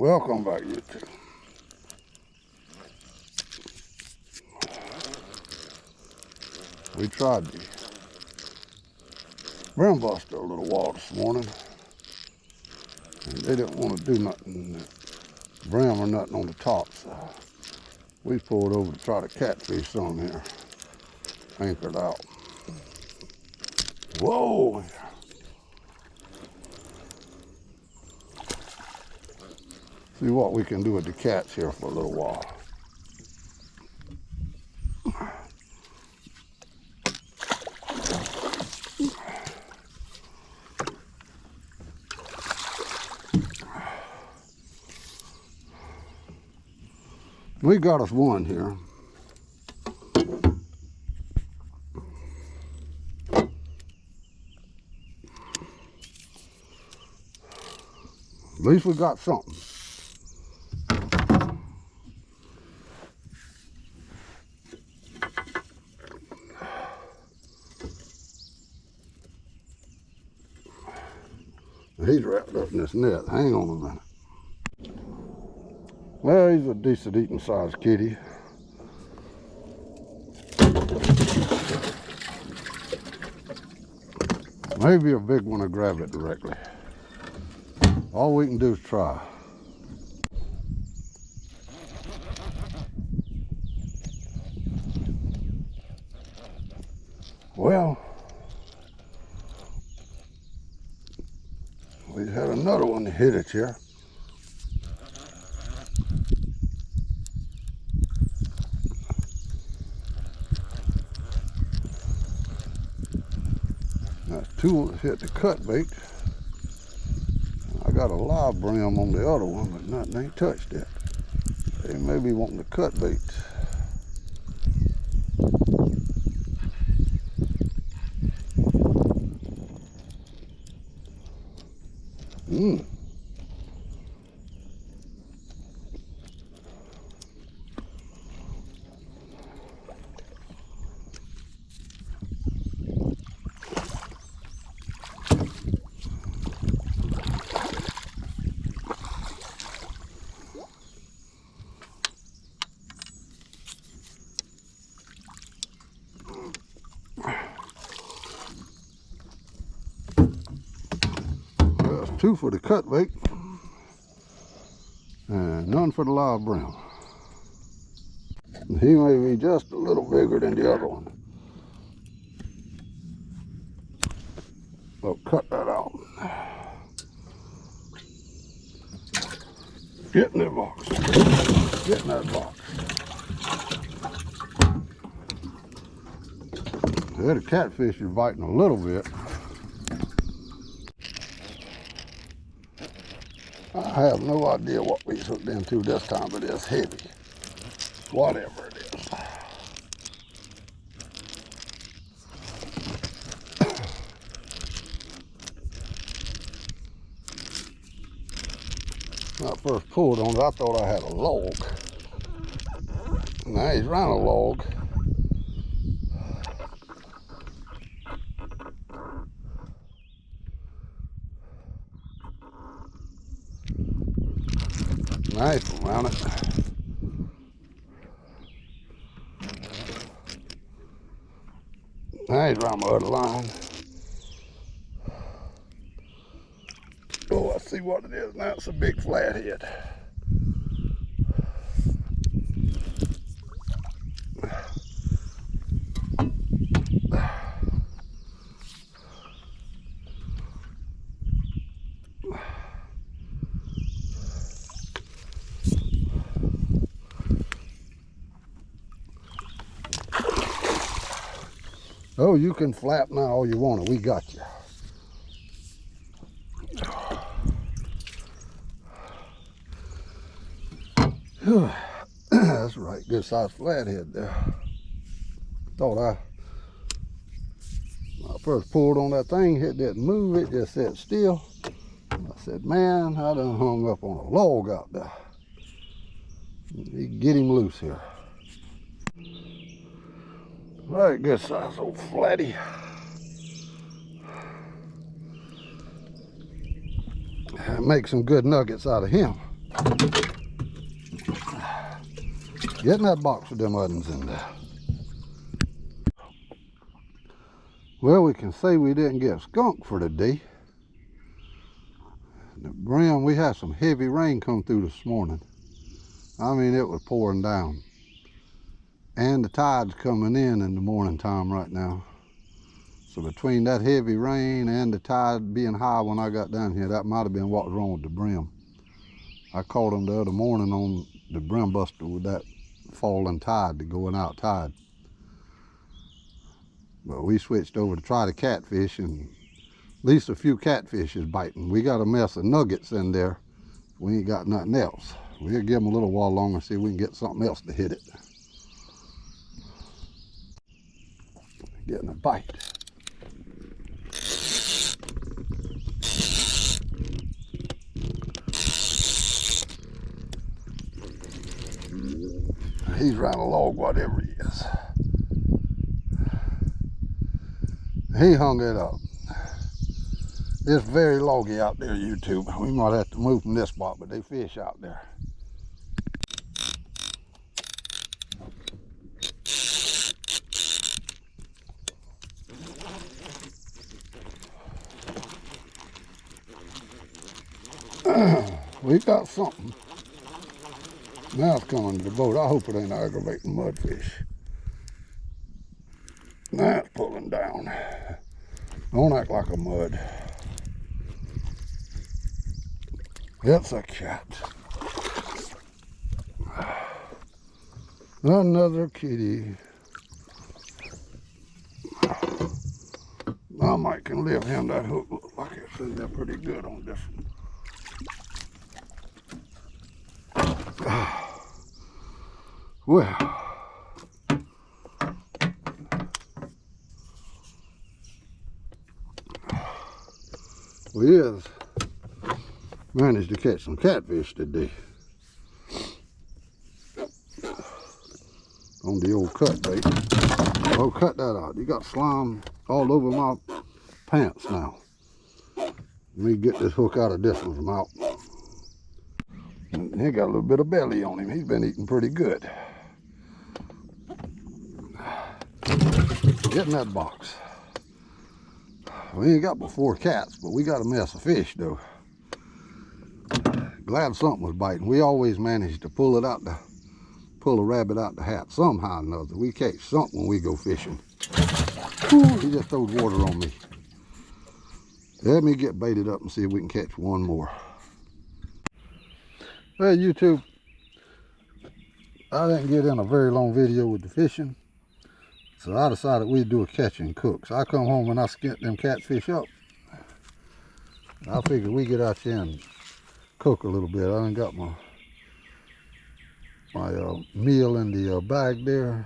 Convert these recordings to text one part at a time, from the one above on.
Welcome back, YouTube. We tried the brim buster a little while this morning, and they didn't want to do nothing, brim or nothing on the top, so we pulled over to try to catfish some here. Anchored out. Whoa! See what we can do with the cats here for a little while. We got us one here. At least we got something. He's wrapped up in this net. Hang on a minute. Well, he's a decent eating sized kitty. Maybe a big one to grab it directly. All we can do is try. Well, we had another one to hit it here. That's two hit the cut bait. I got a live brim on the other one, but nothing ain't touched it. They may be wanting to cut bait. Two for the cut bait and none for the live brim. He may be just a little bigger than the other one. So cut that out. Get in that box. Get in that box. Yeah, the catfish is biting a little bit. I have no idea what we hooked into this time, but it's heavy. Whatever it is. When I first pulled on it, I thought I had a log. Now he's around a log. Nice around it. Now he's around my other line. Oh, I see what it is now. It's a big flathead. Oh, you can flap now all you want, we got you. That's right, good sized flathead there. Thought when I first pulled on that thing, it didn't move, it just sat still. I said, man, I done hung up on a log out there. Get him loose here. All right, good size old flatty. Make some good nuggets out of him. Getting that box with them others in there. Well, we can say we didn't get skunked for the day. The brim, we had some heavy rain come through this morning. I mean, it was pouring down. And the tide's coming in the morning time right now. So between that heavy rain and the tide being high when I got down here, that might have been what was wrong with the brim. I caught them the other morning on the brim buster with that falling tide, the going out tide. But we switched over to try the catfish, and at least a few catfish is biting. We got a mess of nuggets in there. We ain't got nothing else. We'll give them a little while longer and see if we can get something else to hit it. Getting a bite. He's running a log, whatever he is. He hung it up. It's very loggy out there, YouTube. We might have to move from this spot, but they fish out there. We got something. Now it's coming to the boat. I hope it ain't aggravating mudfish. Now it's pulling down. Don't act like a mud. It's a cat. Another kitty. I might can live him. That hook looks like it's in there pretty good on this one. Well, we have managed to catch some catfish today on the old cut bait. Oh, cut that out. You got slime all over my pants now. Let me get this hook out of this one's mouth. And he got a little bit of belly on him. He's been eating pretty good. Getting that box. We ain't got but 4 cats, but we got a mess of fish though. Glad something was biting. We always manage to pull a rabbit out the hat somehow or another. We catch something when we go fishing. Ooh, he just throws water on me. Let me get baited up and see if we can catch one more. Well, YouTube, I didn't get in a very long video with the fishing, so I decided we'd do a catch and cook. So I come home and I skint them catfish up. I figured we get out here and cook a little bit. I done got my meal in the bag there.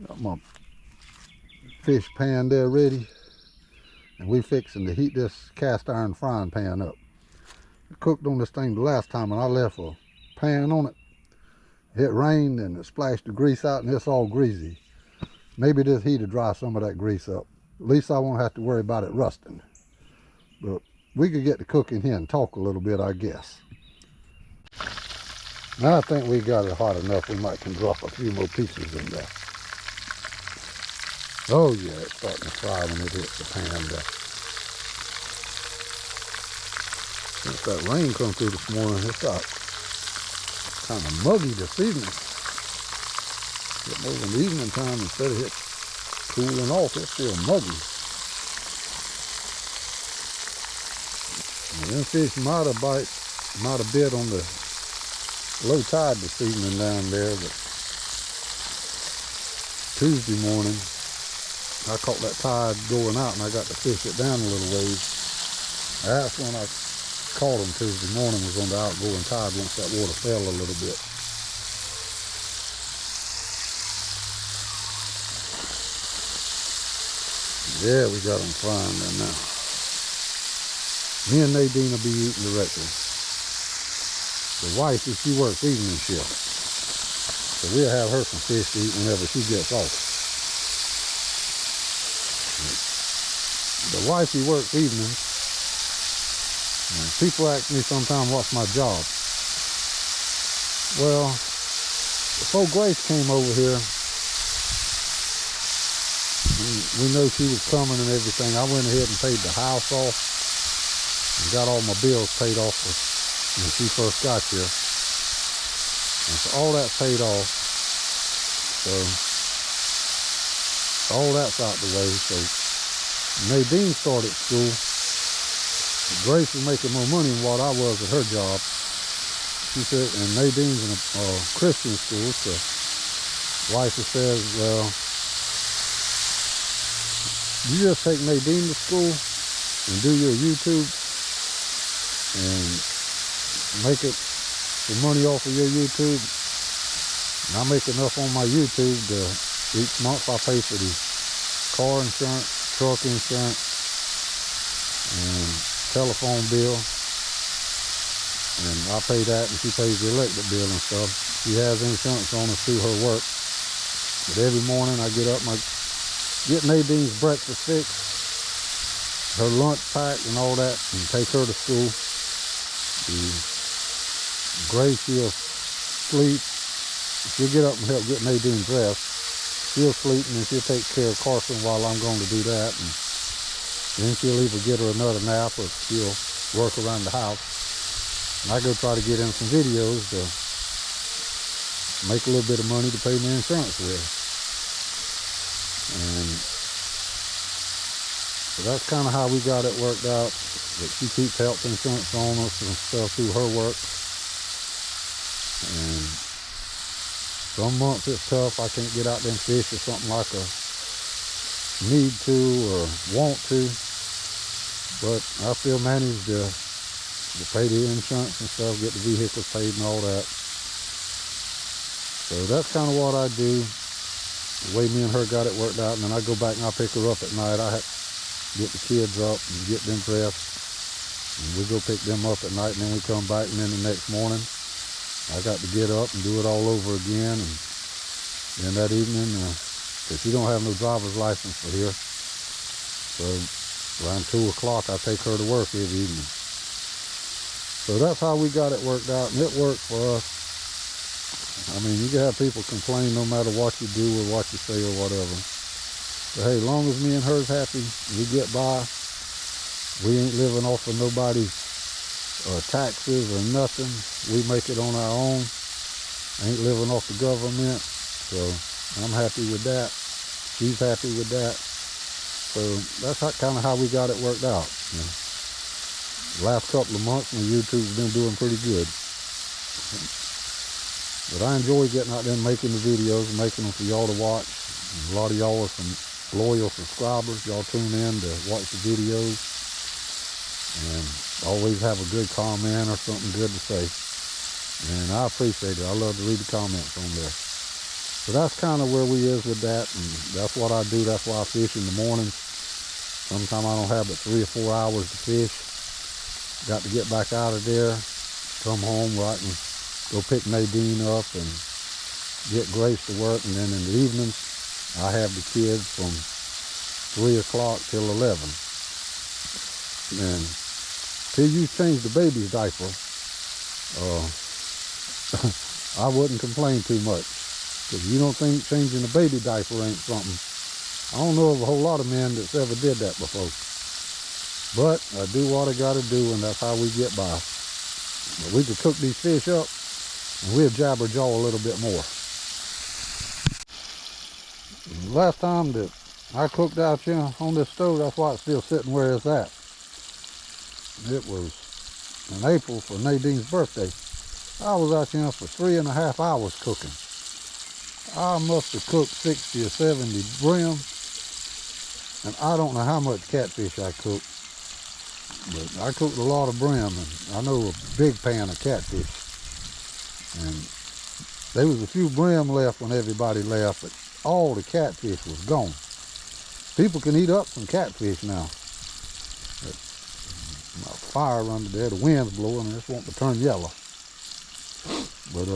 Got my fish pan there ready, and we fixing to heat this cast iron frying pan up. I cooked on this thing the last time and I left a pan on it. It rained and it splashed the grease out and it's all greasy. Maybe this heat will dry some of that grease up. At least I won't have to worry about it rusting. But we could get to cooking here and talk a little bit, I guess. Now I think we got it hot enough we might can drop a few more pieces in there. Oh yeah, it's starting to fry when it hits the pan there. Since that rain come through this morning, it's got kind of muggy this evening. Getting over in the evening time, instead of it cooling off, it's still muggy. And them fish might have bit on the low tide this evening down there, but Tuesday morning I caught that tide going out and I got to fish it down a little ways. That's when I caught them Tuesday morning, was on the outgoing tide once that water fell a little bit. Yeah, we got them frying there now. Me and Nadine will be eating directly. The wife, she works evening shift, so we'll have her some fish to eat whenever she gets off. The wife, she works evenings, And people ask me sometimes what's my job. Well, before Grace came over here, we knew she was coming and everything. I went ahead and paid the house off and got all my bills paid off when she first got here. And so all that's paid off. So all that's out the way. So Nadine started school. Grace was making more money than what I was at her job. She said, and Nadine's in a Christian school, so wife says, well, you just take Nadine to school and do your YouTube and make it the money off of your YouTube. And I make enough on my YouTube to each month I pay for the car insurance, truck insurance, and telephone bill. And I pay that, and she pays the electric bill and stuff. She has insurance on us through her work. But every morning I get up and I get Nadine's breakfast fixed, her lunch packed and all that, and take her to school. Grace, she'll sleep. She'll get up and help get Nadine dressed. She'll sleep, and then she'll take care of Carson while I'm going to do that. And then she'll either get her another nap or she'll work around the house. And I go try to get in some videos to make a little bit of money to pay my insurance with. And so that's kind of how we got it worked out. That she keeps health insurance on us and stuff through her work. And some months it's tough. I can't get out there and fish or something like I need to or want to. But I still manage to pay the insurance and stuff, get the vehicles paid and all that. So that's kind of what I do. The way me and her got it worked out, and then I go back and I pick her up at night. I have to get the kids up and get them dressed. And we go pick them up at night, and then we come back, and then the next morning I got to get up and do it all over again. And then that evening, because she don't have no driver's license for here, so around 2 o'clock I take her to work every evening. So that's how we got it worked out, and it worked for us. I mean, you can have people complain no matter what you do or what you say or whatever. But hey, as long as me and her's happy, we get by. We ain't living off of nobody's taxes or nothing. We make it on our own. Ain't living off the government. So I'm happy with that. She's happy with that. So that's kind of how we got it worked out. You know. The last couple of months, my YouTube's been doing pretty good. But I enjoy getting out there and making the videos and making them for y'all to watch. And a lot of y'all are some loyal subscribers. Y'all tune in to watch the videos. And always have a good comment or something good to say. And I appreciate it. I love to read the comments on there. So that's kind of where we is with that. And that's what I do. That's why I fish in the mornings. Sometimes I don't have but 3 or 4 hours to fish. Got to get back out of there, come home where I can go pick Nadine up and get Grace to work. And then in the evenings, I have the kids from 3 o'clock till 11. And till you change the baby's diaper, I wouldn't complain too much. Because you don't think changing the baby diaper ain't something. I don't know of a whole lot of men that's ever did that before. But I do what I got to do, and that's how we get by. But we could cook these fish up, and we'll jabber jaw a little bit more. Last time that I cooked out here on this stove, that's why it's still sitting where it's at. It was in April for Nadine's birthday. I was out here for 3.5 hours cooking. I must have cooked 60 or 70 brim, and I don't know how much catfish I cooked. But I cooked a lot of brim, and I know a big pan of catfish. And there was a few brim left when everybody left, but all the catfish was gone. People can eat up some catfish now. But my fire under there, the wind's blowing, and it's wanting to turn yellow. But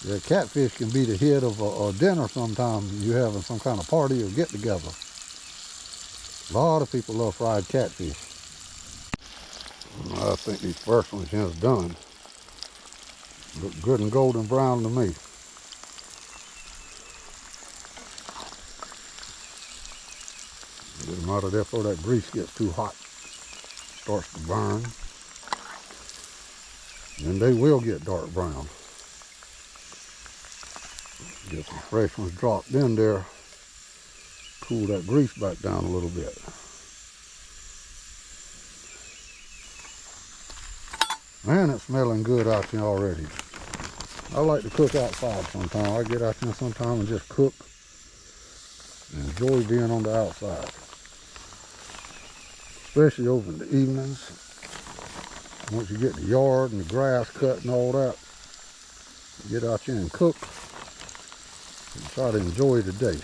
yeah, catfish can be the hit of a dinner sometime. You having some kind of party or get together. A lot of people love fried catfish. I think these first ones here's done. Look good and golden brown to me. Get them out of there before that grease gets too hot. Starts to burn. And they will get dark brown. Get some fresh ones dropped in there. Cool that grease back down a little bit. Man, it's smelling good out here already. I like to cook outside sometimes. I get out here sometime and just cook and enjoy being on the outside. Especially over in the evenings. Once you get the yard and the grass cut and all that, get out here and cook and try to enjoy the day.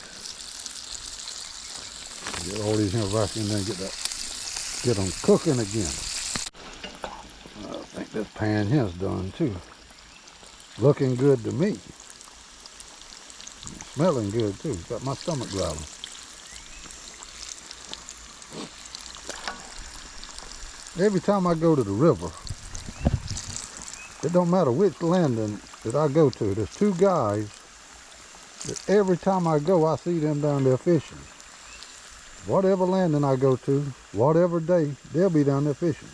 Get all these here back in there and get them cooking again. I think this pan here's done too. Looking good to me. Smelling good too. Got my stomach growling. Every time I go to the river, it don't matter which landing that I go to, there's two guys that every time I go, I see them down there fishing. Whatever landing I go to, whatever day, they'll be down there fishing.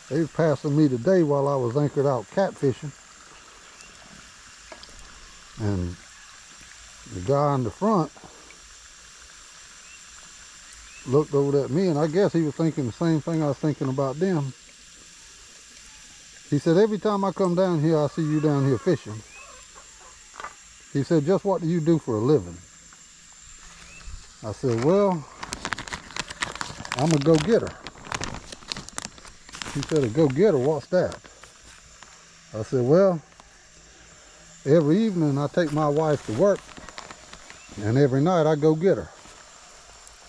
They was passing me today while I was anchored out catfishing. And the guy in the front looked over at me, and I guess he was thinking the same thing I was thinking about them. He said, every time I come down here, I see you down here fishing. He said, just what do you do for a living? I said, well, I'm a go-getter. He said, a go-getter, what's that? I said, well, every evening I take my wife to work, and every night I go get her.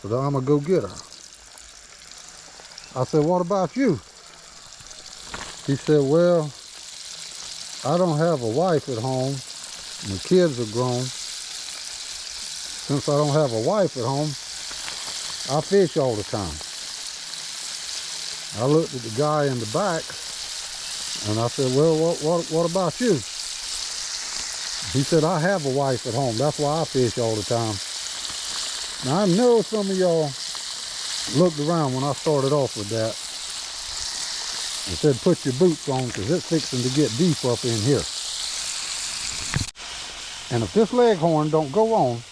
So I'm a go-getter. I said, what about you? He said, well, I don't have a wife at home. My kids are grown. Since I don't have a wife at home, I fish all the time. I looked at the guy in the back, and I said, well, what about you? He said, I have a wife at home. That's why I fish all the time. Now, I know some of y'all looked around when I started off with that and said, put your boots on because it's fixing to get deep up in here. And if this leghorn don't go on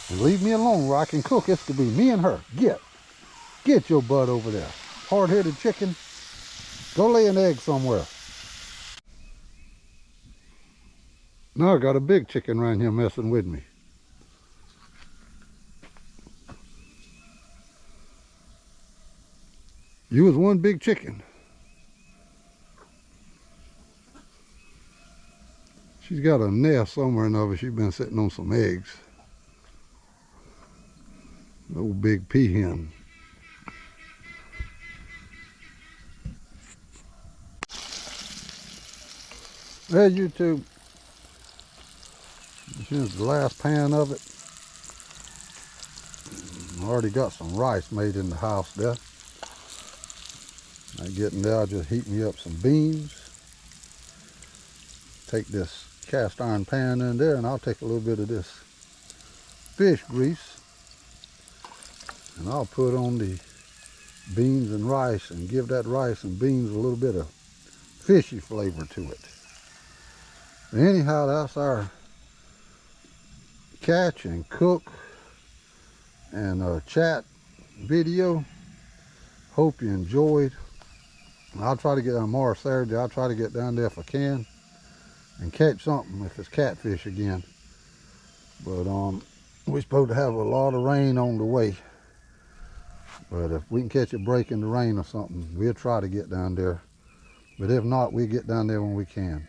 and leave me alone where I can cook, it's to be me and her. Get your butt over there. Hard-headed chicken, go lay an egg somewhere. Now I got a big chicken around here messing with me. You was one big chicken. She's got a nest somewhere in over. She's been sitting on some eggs. An old big peahen. There, YouTube. Here's the last pan of it. I already got some rice made in the house there. I get in there, I'll just heat me up some beans. Take this cast iron pan in there, and I'll take a little bit of this fish grease, and I'll put on the beans and rice and give that rice and beans a little bit of fishy flavor to it. Anyhow, that's our catch and cook and chat video. Hope you enjoyed. I'll try to get on tomorrow Saturday. I'll try to get down there if I can and catch something if it's catfish again. But we're supposed to have a lot of rain on the way. But if we can catch a break in the rain or something, we'll try to get down there. But if not, we'll get down there when we can.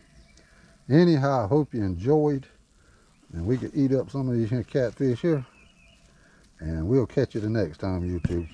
Anyhow, I hope you enjoyed, and we could eat up some of these here catfish here, and we'll catch you the next time, YouTube.